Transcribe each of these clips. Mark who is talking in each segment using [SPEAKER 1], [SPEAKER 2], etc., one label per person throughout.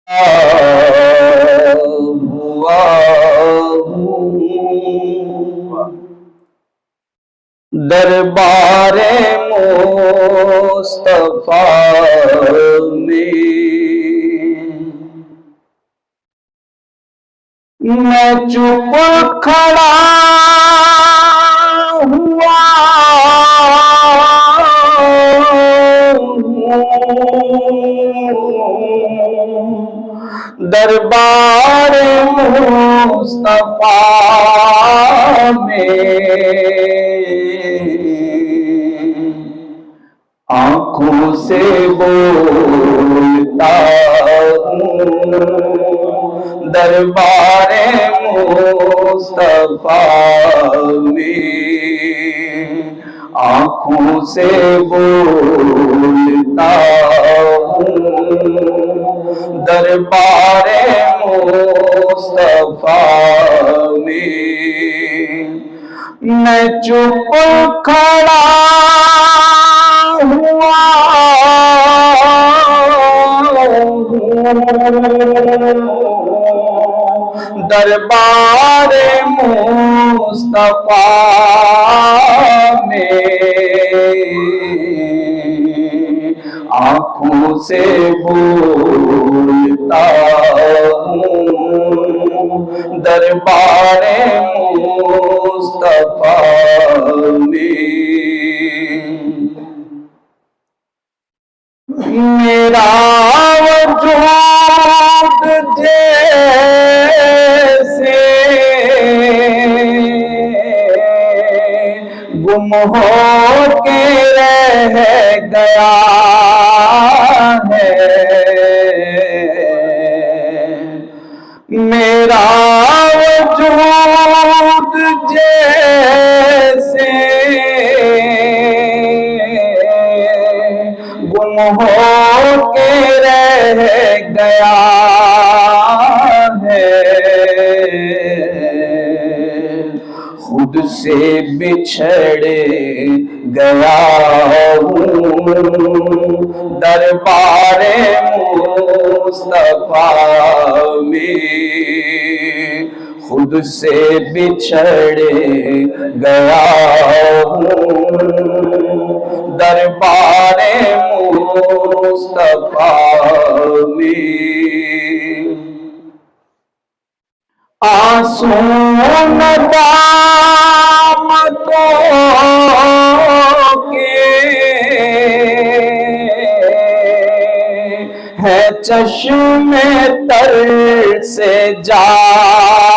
[SPEAKER 1] ہوا ہوں دربار مصطفیٰ میں چپ کھڑا ہوا دربار مصطفیٰ میں آنکھوں سے بولتا ہوں دربار مصطفیٰ میں آنکھوں سے بولتا ہوں دربار مصطفیٰ میں چپ کھڑا ہوا دربار مصطفیٰ میں آنکھوں سے بولتا ہوں دربار مصطفیٰ میں میرا وجود جیسے گم ہو کے رہ گیا ہے میرا وجود جیسے گم ہو کے رہ گیا ہے خود سے بچھڑ گیا ہوں دربار مصطفیٰ میں خود سے بچھڑ گیا ہوں دربار مصطفیٰ میں آنسو ندامتوں کے ہے چشم تر سے جاری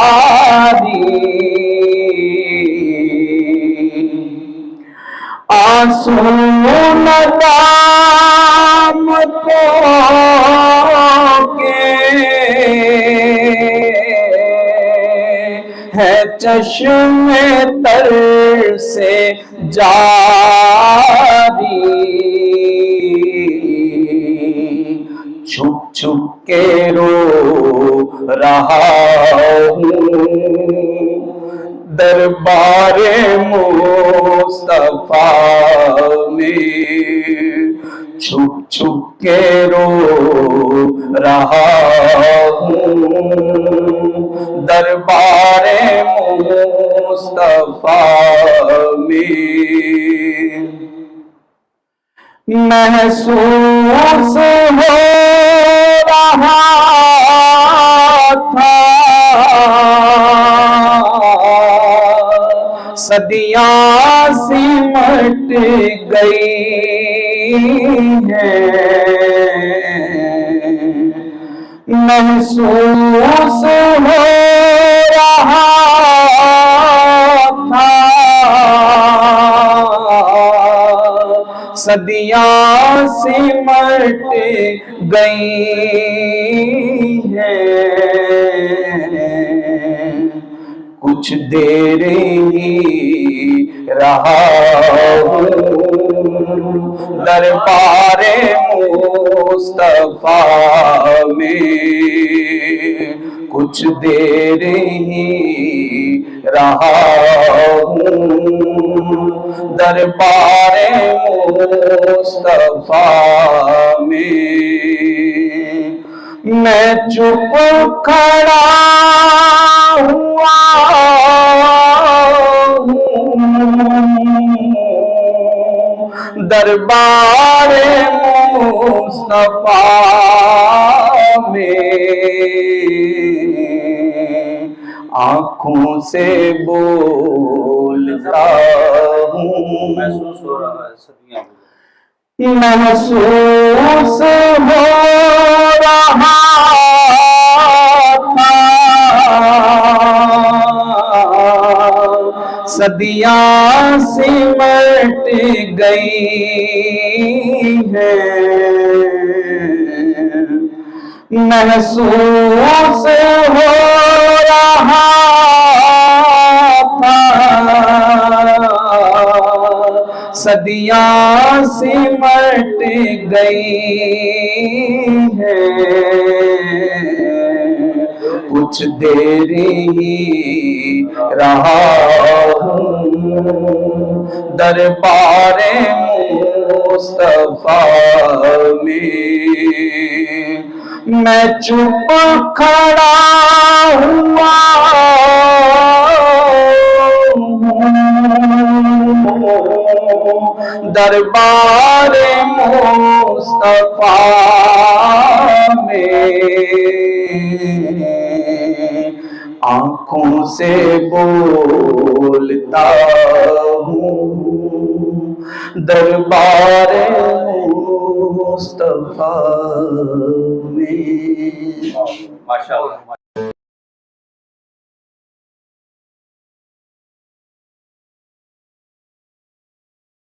[SPEAKER 1] آنسو ندامتوں کے ہے چشم تر سے جاری چھپ چھپ کے رو رہا ہوں دربار مصطفیٰ میں چھپ چھپ کے رو رہا ہوں دربار مصطفیٰ میں محسوس ہو رہا تھا صدیاں سمٹ گئی ہیں محسوس ہو رہا تھا صدیاں سمٹ گئی ہیں کچھ دیر ہی رہا ہوں دربار مصطفیٰ میں کچھ دیر ہی رہا ہوں دربار مصطفیٰ میں میں چپ کھڑا ہوا ہوں دربار مصطفیٰ میں، آنکھوں سے بولتا ہوں،
[SPEAKER 2] محسوس ہو رہا ہے صدیاں
[SPEAKER 1] محسوس ہو رہا تھا صدیاں سمٹ گئی ہیں، محسوس ہو رہا تھا صدیاں سمٹ گئی ہیں، کچھ دیر ہی رہا ہوں دربار مصطفیٰ میں چپ کھڑا ہوا دربار مصطفیٰ میں، آنکھوں سے بولتا ہوں دربار مصطفیٰ میں۔
[SPEAKER 2] ماشاءاللہ۔